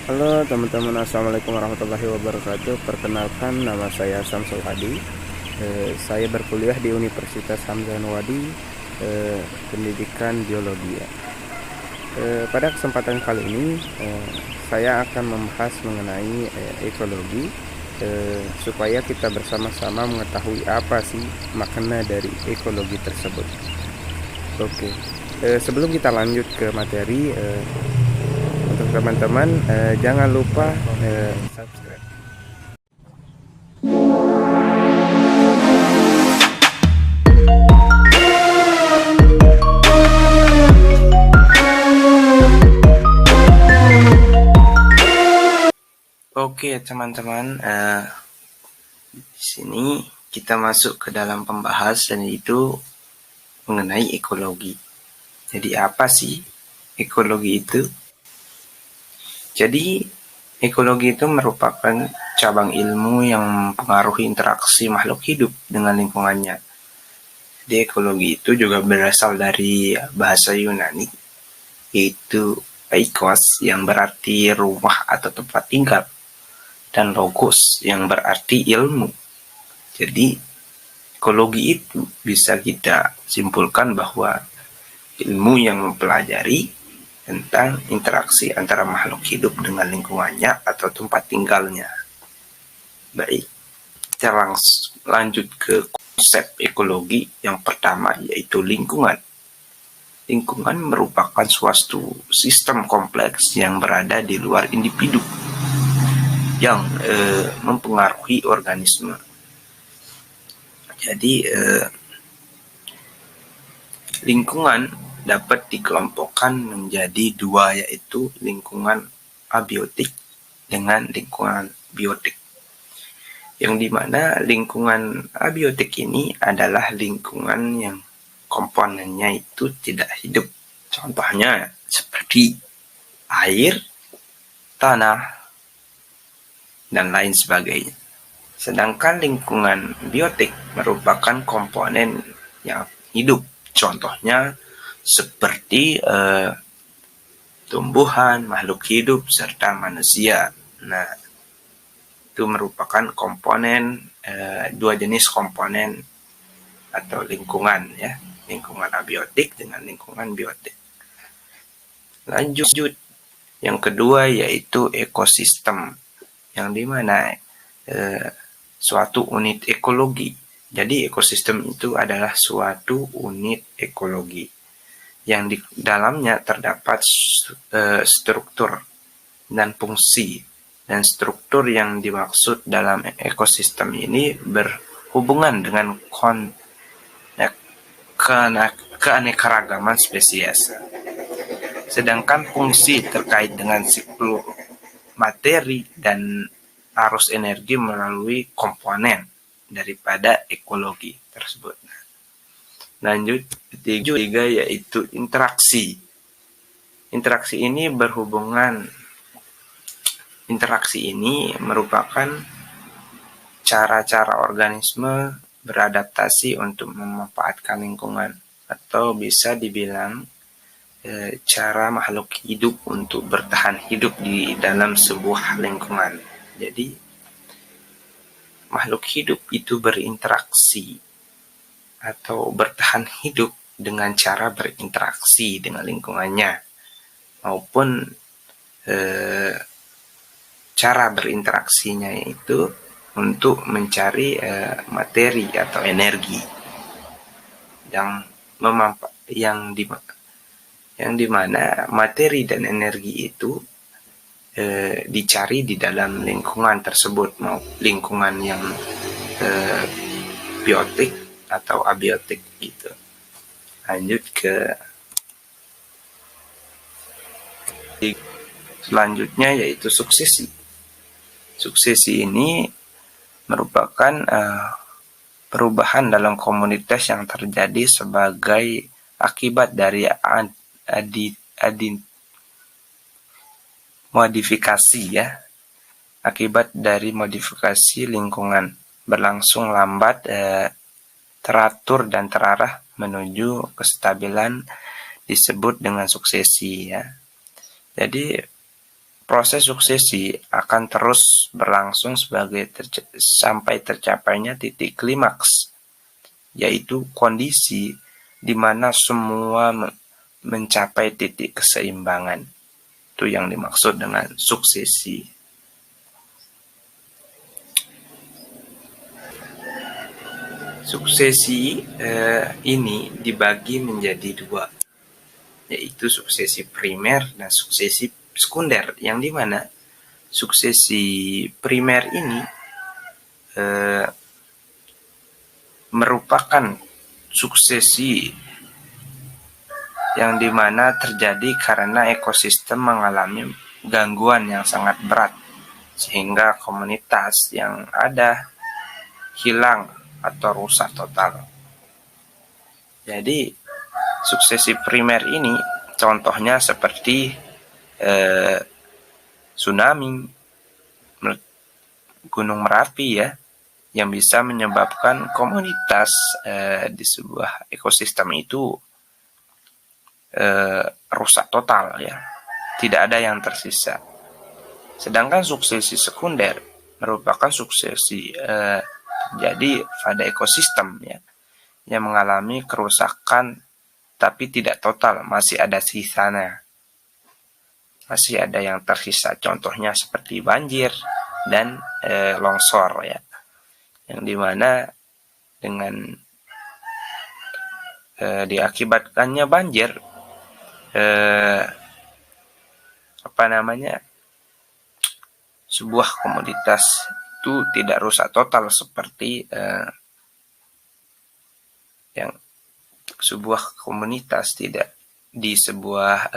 Halo teman-teman, assalamualaikum warahmatullahi wabarakatuh. Perkenalkan, nama saya Samsul Hadi. Saya berkuliah di Universitas Hamzah Anwadi, pendidikan biologi ya. Pada kesempatan kali ini, saya akan membahas mengenai ekologi, supaya kita bersama-sama mengetahui apa sih makna dari ekologi tersebut. Oke, sebelum kita lanjut ke materi, untuk teman-teman, jangan lupa subscribe. Oke teman-teman, di sini kita masuk ke dalam pembahasan, yaitu mengenai ekologi. Jadi apa sih ekologi itu? Jadi ekologi itu merupakan cabang ilmu yang mempengaruhi interaksi makhluk hidup dengan lingkungannya. Jadi ekologi itu juga berasal dari bahasa Yunani, yaitu eikos yang berarti rumah atau tempat tinggal, dan logos yang berarti ilmu. Jadi ekologi itu bisa kita simpulkan bahwa ilmu yang mempelajari tentang interaksi antara makhluk hidup dengan lingkungannya atau tempat tinggalnya. Baik, kita langsung lanjut ke konsep ekologi yang pertama, yaitu lingkungan. Lingkungan merupakan suatu sistem kompleks yang berada di luar individu yang mempengaruhi organisme. Jadi lingkungan dapat dikelompokkan menjadi dua, yaitu lingkungan abiotik dengan lingkungan biotik. Yang dimana lingkungan abiotik ini adalah lingkungan yang komponennya itu tidak hidup. Contohnya seperti air, tanah, dan lain sebagainya. Sedangkan lingkungan biotik merupakan komponen yang hidup. Contohnya seperti tumbuhan, makhluk hidup, serta manusia. Nah, itu merupakan komponen, dua jenis komponen atau lingkungan ya, lingkungan abiotik dengan lingkungan biotik. Lanjut, yang kedua yaitu ekosistem, yang dimana suatu unit ekologi. Jadi ekosistem itu adalah suatu unit ekologi yang di dalamnya terdapat struktur dan fungsi. Dan struktur yang dimaksud dalam ekosistem ini berhubungan dengan keanekaragaman spesies. Sedangkan fungsi terkait dengan siklus materi dan arus energi melalui komponen daripada ekologi tersebut. Lanjut, ketiga yaitu interaksi. Interaksi ini merupakan cara-cara organisme beradaptasi untuk memanfaatkan lingkungan, atau bisa dibilang cara makhluk hidup untuk bertahan hidup di dalam sebuah lingkungan. Jadi makhluk hidup itu berinteraksi atau bertahan hidup dengan cara berinteraksi dengan lingkungannya, maupun cara berinteraksinya itu untuk mencari materi atau energi yang dimana materi dan energi itu dicari di dalam lingkungan tersebut, mau lingkungan yang biotik atau abiotik gitu. Lanjut ke selanjutnya yaitu suksesi. Suksesi ini merupakan perubahan dalam komunitas yang terjadi sebagai akibat dari modifikasi ya. Akibat dari modifikasi lingkungan berlangsung lambat, teratur dan terarah menuju kestabilan disebut dengan suksesi ya. Jadi Proses suksesi akan terus berlangsung sampai tercapainya titik klimaks, yaitu kondisi di mana semua mencapai titik keseimbangan. Itu yang dimaksud dengan suksesi. Suksesi ini dibagi menjadi dua, yaitu suksesi primer dan suksesi sekunder, yang dimana suksesi primer ini merupakan suksesi yang dimana terjadi karena ekosistem mengalami gangguan yang sangat berat, sehingga komunitas yang ada hilang atau rusak total. Jadi suksesi primer ini contohnya seperti tsunami, Gunung Merapi ya, yang bisa menyebabkan komunitas di sebuah ekosistem itu rusak total ya, tidak ada yang tersisa. Sedangkan suksesi sekunder merupakan suksesi terjadi pada ekosistem ya, yang mengalami kerusakan tapi tidak total, masih ada sisanya, masih ada yang tersisa. Contohnya seperti banjir dan longsor ya, yang dimana dengan diakibatkannya banjir, sebuah komoditas itu tidak rusak total seperti yang sebuah komunitas tidak di sebuah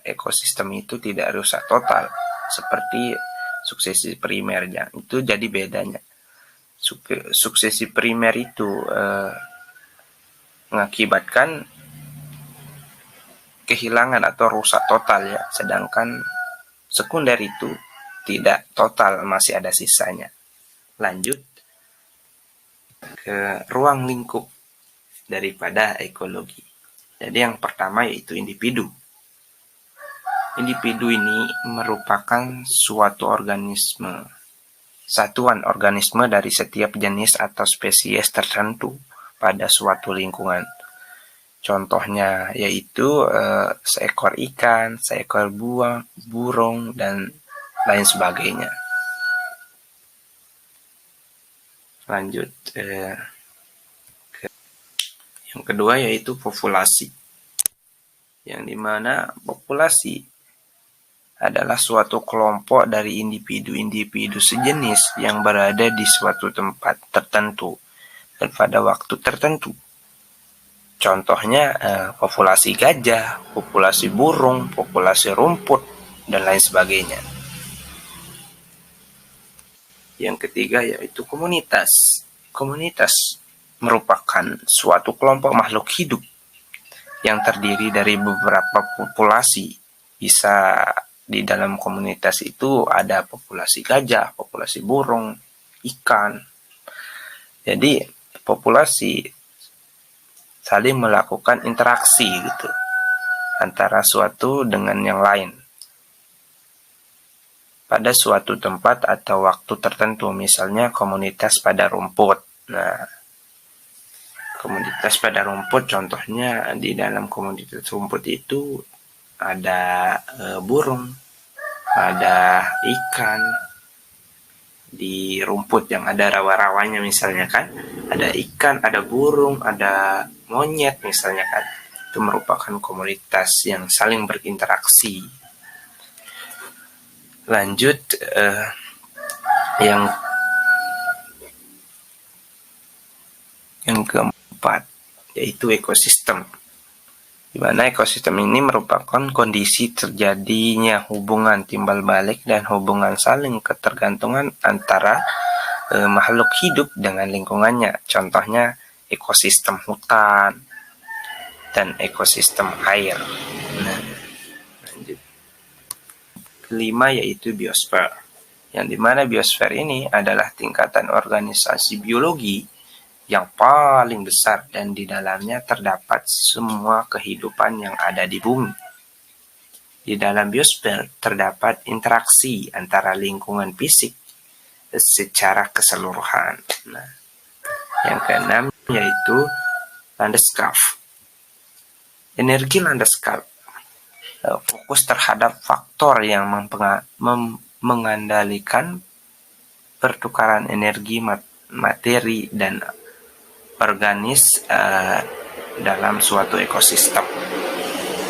ekosistem itu tidak rusak total seperti suksesi primernya. Itu jadi bedanya. Suksesi primer itu mengakibatkan kehilangan atau rusak total ya, sedangkan sekunder itu tidak total, masih ada sisanya. Lanjut ke ruang lingkup daripada ekologi. Jadi yang pertama yaitu individu. Individu ini merupakan suatu organisme, satuan organisme dari setiap jenis atau spesies tertentu pada suatu lingkungan. Contohnya yaitu seekor ikan, seekor burung, dan lain sebagainya. Lanjut yang kedua yaitu populasi, yang dimana populasi adalah suatu kelompok dari individu-individu sejenis yang berada di suatu tempat tertentu dan pada waktu tertentu. Contohnya populasi gajah, populasi burung, populasi rumput, dan lain sebagainya. Yang ketiga yaitu komunitas. Komunitas merupakan suatu kelompok makhluk hidup yang terdiri dari beberapa populasi. Bisa di dalam komunitas itu ada populasi gajah, populasi burung, ikan. Jadi populasi saling melakukan interaksi gitu antara suatu dengan yang lain pada suatu tempat atau waktu tertentu. Misalnya komunitas pada rumput. Nah, komunitas pada rumput contohnya di dalam komunitas rumput itu ada burung, ada ikan di rumput yang ada rawa-rawanya misalnya kan, ada ikan, ada burung, ada monyet misalnya kan. Itu merupakan komunitas yang saling berinteraksi. Lanjut yang keempat yaitu ekosistem, di mana ekosistem ini merupakan kondisi terjadinya hubungan timbal balik dan hubungan saling ketergantungan antara makhluk hidup dengan lingkungannya. Contohnya ekosistem hutan dan ekosistem air. Nah, lanjut. Kelima yaitu biosfer, yang dimana biosfer ini adalah tingkatan organisasi biologi yang paling besar dan di dalamnya terdapat semua kehidupan yang ada di bumi. di dalam biosfer terdapat interaksi antara lingkungan fisik secara keseluruhan. Nah, yang keenam yaitu landscape. Energi landscape fokus terhadap faktor yang mengendalikan pertukaran energi materi dan organis dalam suatu ekosistem.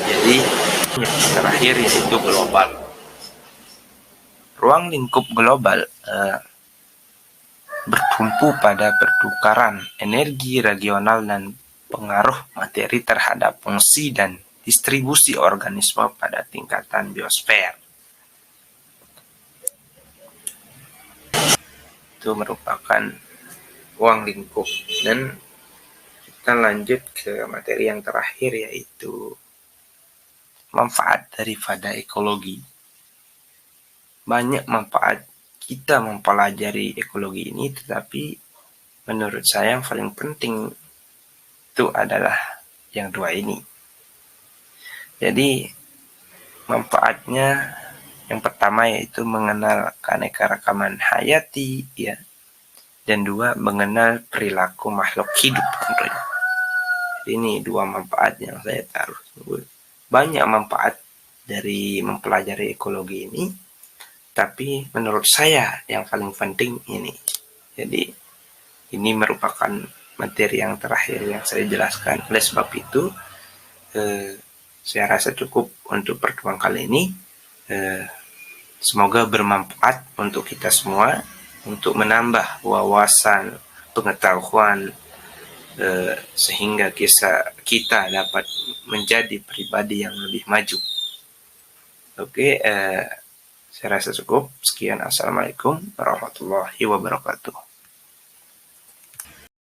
Jadi yang terakhir yaitu global. Ruang lingkup global bertumpu pada pertukaran energi regional dan pengaruh materi terhadap fungsi dan distribusi organisme pada tingkatan biosfer. Itu merupakan ruang lingkup. Dan kita lanjut ke materi yang terakhir yaitu manfaat daripada ekologi. Banyak manfaat kita mempelajari ekologi ini, tetapi menurut saya yang paling penting itu adalah yang dua ini. Jadi manfaatnya yang pertama yaitu mengenal keanekaragaman hayati, ya, dan dua, mengenal perilaku makhluk hidup tentunya. Ini dua manfaat yang saya taruh. Banyak manfaat dari mempelajari ekologi ini, tapi menurut saya yang paling penting ini. Jadi ini merupakan materi yang terakhir yang saya jelaskan. Oleh sebab itu saya rasa cukup untuk pertemuan kali ini. Semoga bermanfaat untuk kita semua, untuk menambah wawasan, pengetahuan, sehingga kita dapat menjadi pribadi yang lebih maju. Oke, saya rasa cukup. Sekian, assalamualaikum warahmatullahi wabarakatuh.